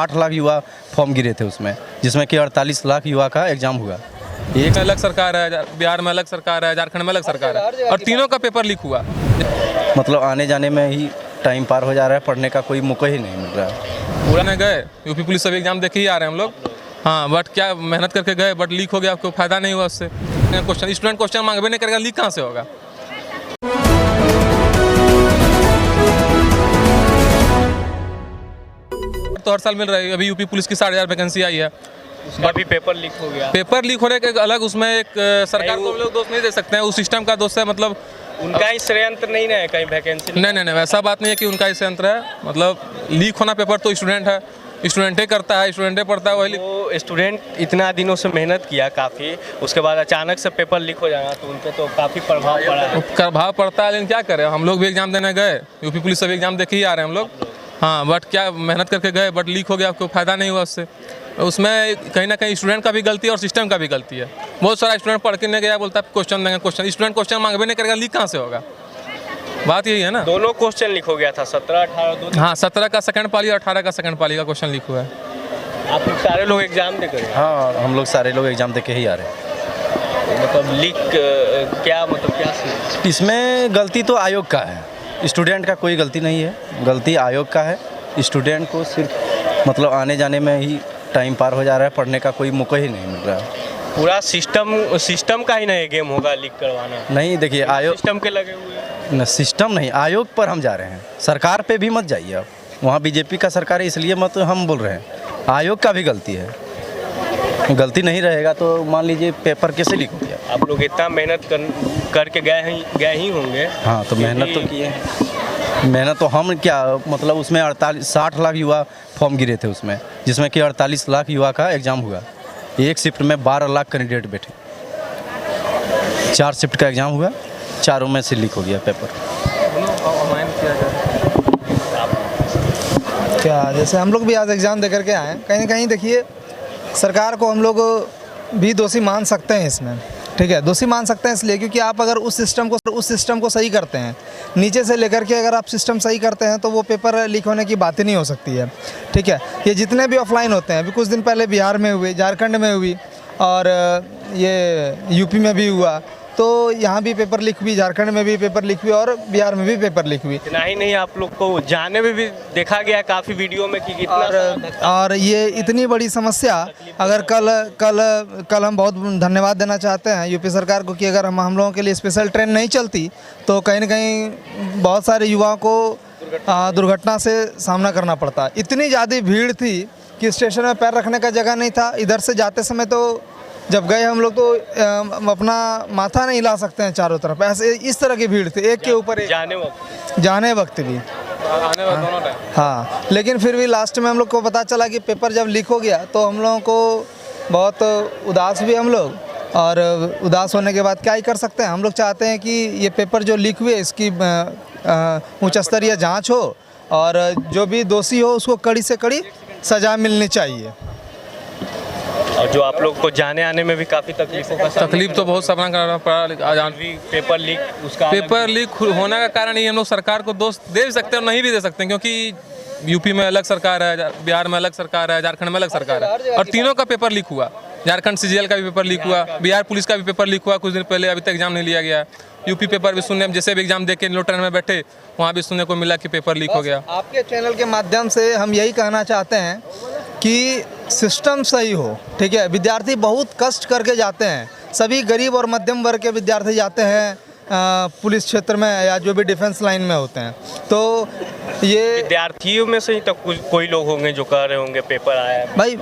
8 लाख युवा फॉर्म गिरे थे उसमें, जिसमें कि 48 लाख युवा का एग्जाम हुआ। एक अलग सरकार है, बिहार में अलग सरकार है, झारखंड में अलग सरकार है और तीनों का पेपर लीक हुआ। मतलब आने जाने में ही टाइम पार हो जा रहा है, पढ़ने का कोई मौका ही नहीं मिल रहा है। पूरा नहीं गए, यूपी पुलिस सब एग्जाम देखे ही आ रहे हैं हम लोग। हाँ, बट क्या मेहनत करके गए, बट लीक हो गया, आपको फायदा नहीं हुआ उससे। क्वेश्चन स्टूडेंट क्वेश्चन मांगबे नहीं करेगा, लीक कहाँ से होगा। तो हर साल मिल रही है। अभी यूपी पुलिस की 60,000 वैकेंसी आई है, उसका भी पेपर लीक हो गया। पेपर लीक होने के अलग उसमें एक सरकार को हम लोग दोष नहीं दे सकते हैं, उस सिस्टम का दोष है। मतलब उनका ही षड्यंत्र नहीं ना है, कहीं वैकेंसी नहीं, वैसा बात नहीं है कि उनका ही षड्यंत्र है। मतलब लीक होना पेपर तो स्टूडेंट है, स्टूडेंट ही करता है, स्टूडेंट पढ़ता है, वही। वो स्टूडेंट इतना दिनों से मेहनत किया काफ़ी, उसके बाद अचानक से पेपर लीक हो जाना तो उन पे तो काफ़ी प्रभाव पड़ा है। प्रभाव पड़ता है, लेकिन क्या करें, हम लोग भी एग्जाम देने गए, यूपी पुलिस सब एग्जाम देखे ही आ रहे हैं हम लोग। हाँ, बट क्या मेहनत करके गए, बट लीक हो गया, आपको फायदा नहीं हुआ उससे। उसमें कहीं ना कहीं स्टूडेंट का भी गलती है और सिस्टम का भी गलती है। बहुत सारा स्टूडेंट पढ़ के नहीं गया, बोलता है क्वेश्चन देंगे, क्वेश्चन स्टूडेंट क्वेश्चन मांगबे नहीं करेगा, लीक कहाँ से होगा। बात यही है ना। दोनों क्वेश्चन लीक हो गया था, 17, 18 हाँ, 17 का सेकंड पाली और 18 का सेकंड पाली का क्वेश्चन लीक हुआ है। आप लोग सारे लोग एग्जाम दे कर? हाँ, हम लोग सारे लोग एग्जाम दे के ही आ रहे हैं। मतलब लीक क्या, मतलब क्या इसमें गलती तो आयोग का है, स्टूडेंट का कोई गलती नहीं है, गलती आयोग का है। स्टूडेंट को सिर्फ मतलब आने जाने में ही टाइम पार हो जा रहा है, पढ़ने का कोई मौका ही नहीं मिल रहा है। पूरा सिस्टम का ही ना ये गेम होगा लीक करवाना? नहीं, देखिए आयोग सिस्टम के लगे हुए हैं। न, सिस्टम नहीं, आयोग पर हम जा रहे हैं। सरकार पे भी मत जाइए आप, वहाँ बीजेपी का सरकार है इसलिए मत हम बोल रहे हैं। आयोग का भी गलती है, गलती नहीं रहेगा तो मान लीजिए पेपर कैसे लीक हो गया। आप लोग इतना मेहनत करके गए ही होंगे। हाँ, तो मेहनत तो किए हैं, मेहनत तो हम क्या, मतलब उसमें 60 लाख युवा फॉर्म गिरे थे उसमें, जिसमें कि 48 लाख युवा का एग्ज़ाम हुआ। एक शिफ्ट में 12 लाख कैंडिडेट बैठे, 4 शिफ्ट का एग्ज़ाम हुआ, चारों में से लीक हो गया पेपर। क्या जैसे हम लोग भी आज एग्ज़ाम दे करके आए हैं, कहीं ना कहीं देखिए सरकार को हम लोग भी दोषी मान सकते हैं इसमें। ठीक है, दोषी मान सकते हैं इसलिए क्योंकि आप अगर उस सिस्टम को सही करते हैं, नीचे से लेकर के अगर आप सिस्टम सही करते हैं तो वो पेपर लीक होने की बात ही नहीं हो सकती है। ठीक है, ये जितने भी ऑफलाइन होते हैं, अभी कुछ दिन पहले बिहार में हुए, झारखंड में हुई और ये यूपी में भी हुआ, तो यहाँ भी पेपर लीक हुई, झारखंड में भी पेपर लीक हुई और बिहार में भी पेपर लीक हुई। इतना ही नहीं, आप लोग को जाने में भी देखा गया काफ़ी वीडियो में कि कितना और ये इतनी बड़ी समस्या, अगर कल हम बहुत धन्यवाद देना चाहते हैं यूपी सरकार को कि अगर हम लोगों के लिए स्पेशल ट्रेन नहीं चलती तो कहीं ना कहीं बहुत सारे युवाओं को दुर्घटना से सामना करना पड़ता। इतनी ज़्यादा भीड़ थी कि स्टेशन में पैर रखने का जगह नहीं था। इधर से जाते समय तो जब गए हम लोग तो अपना माथा नहीं हिला सकते हैं चारों तरफ, ऐसे इस तरह की भीड़ थी, एक के ऊपर एक। जाने वक्त भी, आने वाला दोनों टाइम। हाँ, लेकिन फिर भी लास्ट में हम लोग को पता चला कि पेपर जब लीक हो गया तो हम लोगों को बहुत उदास भी हम लोग, और उदास होने के बाद क्या ही कर सकते हैं। हम लोग चाहते हैं कि ये पेपर जो लीक हुए इसकी उच्च स्तरीय जाँच हो और जो भी दोषी हो उसको कड़ी से कड़ी सज़ा मिलनी चाहिए। और जो आप लोग को जाने आने में भी काफ़ी तकलीफ तो बहुत सामना करना पड़ा। पेपर लीक, उसका पेपर लीक होने का कारण ये हम लोग सरकार को दोष दे भी सकते हैं और नहीं भी दे सकते हैं, क्योंकि यूपी में अलग सरकार है, बिहार में अलग सरकार है, झारखंड में अलग सरकार है और तीनों का पेपर लीक हुआ। झारखंड CGL का भी पेपर लीक हुआ, बिहार पुलिस का भी पेपर लीक हुआ कुछ दिन पहले, अभी तक एग्जाम नहीं लिया गया। यूपी पेपर भी सुनने, जैसे भी एग्जाम दे के लोग ट्रेन में बैठे वहाँ भी सुनने को मिला कि पेपर लीक हो गया। आपके चैनल के माध्यम से हम यही कहना चाहते हैं कि सिस्टम सही हो। ठीक है, विद्यार्थी बहुत कष्ट करके जाते हैं, सभी गरीब और मध्यम वर्ग के विद्यार्थी जाते हैं पुलिस क्षेत्र में या जो भी डिफेंस लाइन में होते हैं, तो ये विद्यार्थियों में से ही तो कोई लोग होंगे जो कह रहे होंगे पेपर आया है। भाई,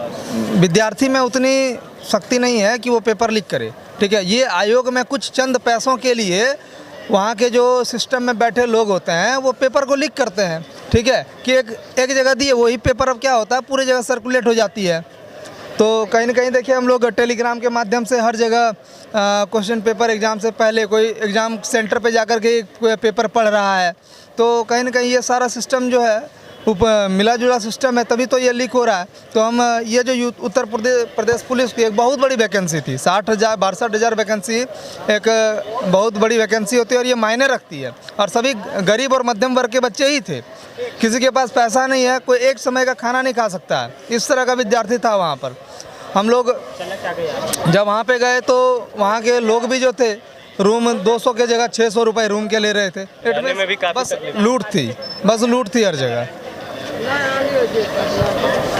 विद्यार्थी में उतनी शक्ति नहीं है कि वो पेपर लीक करे। ठीक है, ये आयोग में कुछ चंद पैसों के लिए वहाँ के जो सिस्टम में बैठे लोग होते हैं वो पेपर को लीक करते हैं। ठीक है, कि एक जगह दिए वही पेपर अब क्या होता है पूरी जगह सर्कुलेट हो जाती है। तो कहीं ना कहीं देखिए हम लोग टेलीग्राम के माध्यम से हर जगह क्वेश्चन पेपर एग्ज़ाम से पहले कोई एग्ज़ाम सेंटर पे जाकर के पेपर पढ़ रहा है, तो कहीं ना कहीं ये सारा सिस्टम जो है मिला जुला सिस्टम है, तभी तो ये लीक हो रहा है। तो हम ये जो उत्तर प्रदेश पुलिस की एक बहुत बड़ी वैकेंसी थी, 62,000 वैकेंसी एक बहुत बड़ी वैकेंसी होती है और ये मायने रखती है। और सभी गरीब और मध्यम वर्ग के बच्चे ही थे, किसी के पास पैसा नहीं है, कोई एक समय का खाना नहीं खा सकता है, इस तरह का विद्यार्थी था वहाँ पर। हम लोग जब वहाँ पे गए तो वहाँ के लोग भी जो थे रूम 200 के जगह 600 रुपये रूम के ले रहे थे। रहने में भी काफी बस तकलीफ। लूट थी हर जगह।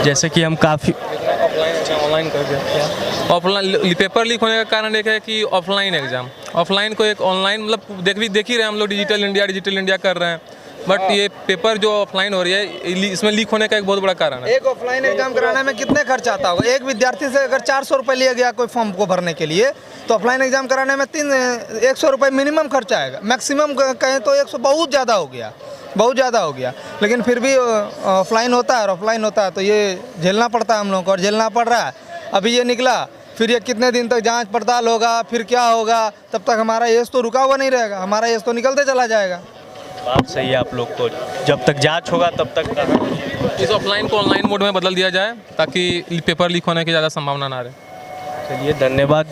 जैसे कि हम काफ़ी ऑनलाइन कर दिया। ऑफलाइन पेपर लीक होने का कारण एक है कि ऑफलाइन एग्जाम, ऑफलाइन को एक ऑनलाइन मतलब देख ही रहे हैं हम लोग, डिजिटल इंडिया कर रहे हैं, बट ये पेपर जो ऑफलाइन हो रही है इसमें लीक होने का एक बहुत बड़ा कारण है। एक ऑफलाइन एग्जाम कराने में कितने खर्च आता होगा? एक विद्यार्थी से अगर 400 रुपये लिया गया कोई फॉर्म को भरने के लिए, तो ऑफलाइन एग्जाम कराने में 100 रुपये मिनिमम खर्च आएगा, मैक्सिमम कहें तो 100 बहुत ज़्यादा हो गया। लेकिन फिर भी ऑफलाइन होता है और ऑफलाइन होता है तो ये झेलना पड़ता है हम लोगों को, और झेलना पड़ रहा है। अभी ये निकला, फिर ये कितने दिन तक जांच पड़ताल होगा, फिर क्या होगा, तब तक हमारा एज तो रुका हुआ नहीं रहेगा, हमारा एज तो निकलते चला जाएगा। बात सही है आप लोग, तो जब तक जांच होगा तब तक इस ऑफलाइन को ऑनलाइन मोड में बदल दिया जाए ताकि पेपर लीक होने की ज़्यादा संभावना ना रहे। चलिए धन्यवाद।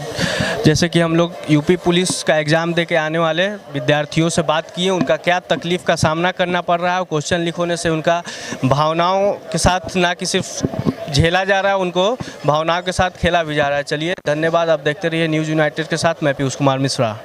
जैसे कि हम लोग यूपी पुलिस का एग्ज़ाम दे के आने वाले विद्यार्थियों से बात किए, उनका क्या तकलीफ़ का सामना करना पड़ रहा है, क्वेश्चन लीक होने से उनका भावनाओं के साथ ना कि सिर्फ झेला जा रहा है, उनको भावनाओं के साथ खेला भी जा रहा है। चलिए धन्यवाद। आप देखते रहिए न्यूज़ यूनाइटेड के साथ, मैं पीयूष कुमार मिश्रा।